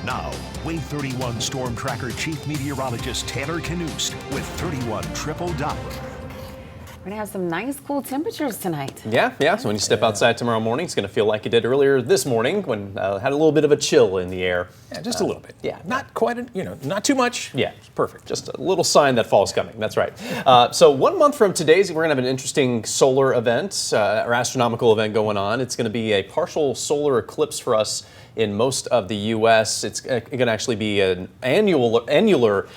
Now, Wave 31 Storm Tracker Chief Meteorologist Taylor Knust with 31 Triple Dot. We're going to have some nice cool temperatures tonight. Yeah. So when you step outside tomorrow morning, it's going to feel like it did earlier this morning when had a little bit of a chill in the air. Yeah, just a little bit. Yeah. Not quite, not too much. Yeah, perfect. Just a little sign that fall's coming. That's right. So 1 month from today, we're going to have an interesting solar event or astronomical event going on. It's going to be a partial solar eclipse for us in most of the U.S. It's going to actually be an annular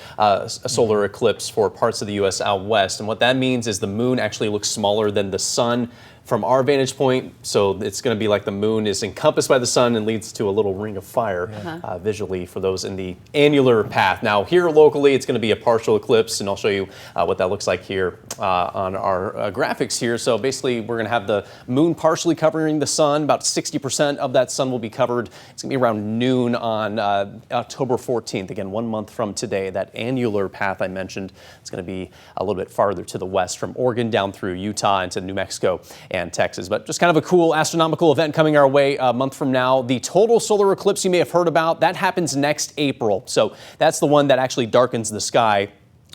solar eclipse for parts of the U.S. out west. And what that means is the moon actually looks smaller than the sun from our vantage point. So it's going to be like the moon is encompassed by the sun and leads to a little ring of fire visually for those in the annular path. Now here locally, it's going to be a partial eclipse, and I'll show you what that looks like here on our graphics here. So basically, we're going to have the moon partially covering the sun. About 60% of that sun will be covered. It's going to be around noon on October 14th. Again, 1 month from today. That annular path I mentioned, it's going to be a little bit farther to the west from Oregon down through Utah into New Mexico and Texas. But just kind of a cool astronomical event coming our way a month from now. The total solar eclipse you may have heard about, that happens next April. So that's the one that actually darkens the sky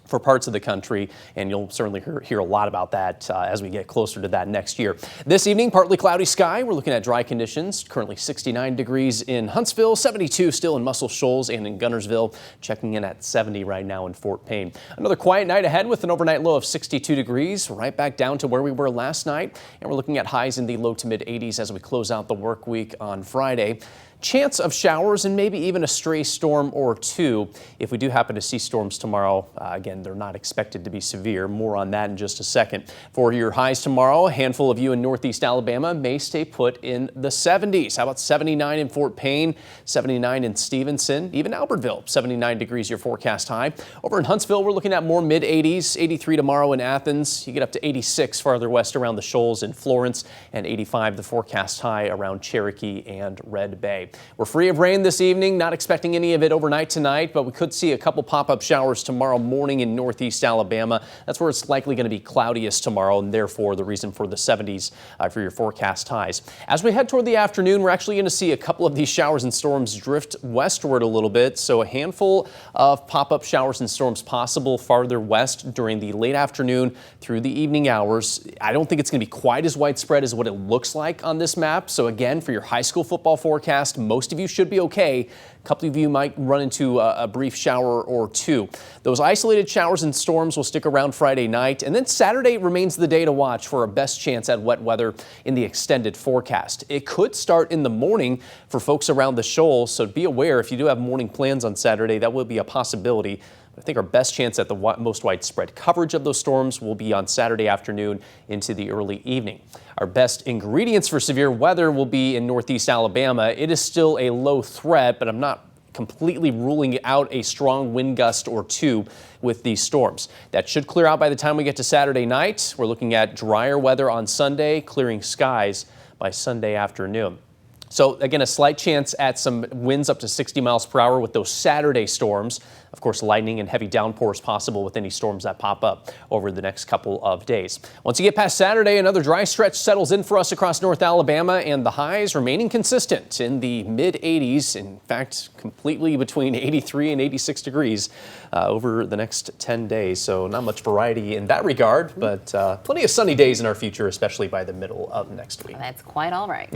for parts of the country, and you'll certainly hear a lot about that as we get closer to that next year. This evening, partly cloudy sky. We're looking at dry conditions. Currently 69 degrees in Huntsville, 72 still in Muscle Shoals and in Guntersville, checking in at 70 right now in Fort Payne. Another quiet night ahead with an overnight low of 62 degrees, right back down to where we were last night, and we're looking at highs in the low to mid 80s as we close out the work week on Friday. Chance of showers and maybe even a stray storm or two if we do happen to see storms tomorrow. Again, they're not expected to be severe. More on that in just a second. For your highs tomorrow, a handful of you in northeast Alabama may stay put in the 70s. How about 79 in Fort Payne, 79 in Stevenson, even Albertville, 79 degrees your forecast high. Over in Huntsville, we're looking at more mid 80s, 83 tomorrow in Athens. You get up to 86 farther west around the Shoals in Florence, and 85 the forecast high around Cherokee and Red Bay. We're free of rain this evening, not expecting any of it overnight tonight, but we could see a couple pop-up showers tomorrow morning in northeast Alabama. That's where it's likely going to be cloudiest tomorrow, and therefore the reason for the 70s for your forecast highs. As we head toward the afternoon, we're actually going to see a couple of these showers and storms drift westward a little bit, so a handful of pop-up showers and storms possible farther west during the late afternoon through the evening hours. I don't think it's going to be quite as widespread as what it looks like on this map, so again, for your high school football forecast, most of you should be okay. A couple of you might run into a brief shower or two. Those isolated showers and storms will stick around Friday night, and then Saturday remains the day to watch for our best chance at wet weather in the extended forecast. It could start in the morning for folks around the Shoals, so be aware if you do have morning plans on Saturday, that will be a possibility. I think our best chance at the most widespread coverage of those storms will be on Saturday afternoon into the early evening. Our best ingredients for severe weather will be in northeast Alabama. It is still a low threat, but I'm not completely ruling out a strong wind gust or two with these storms. That should clear out by the time we get to Saturday night. We're looking at drier weather on Sunday, clearing skies by Sunday afternoon. So again, a slight chance at some winds up to 60 miles per hour with those Saturday storms. Of course, lightning and heavy downpours possible with any storms that pop up over the next couple of days. Once you get past Saturday, another dry stretch settles in for us across North Alabama, and the highs remaining consistent in the mid 80s. In fact, completely between 83 and 86 degrees over the next 10 days. So not much variety in that regard, but plenty of sunny days in our future, especially by the middle of next week. That's quite all right.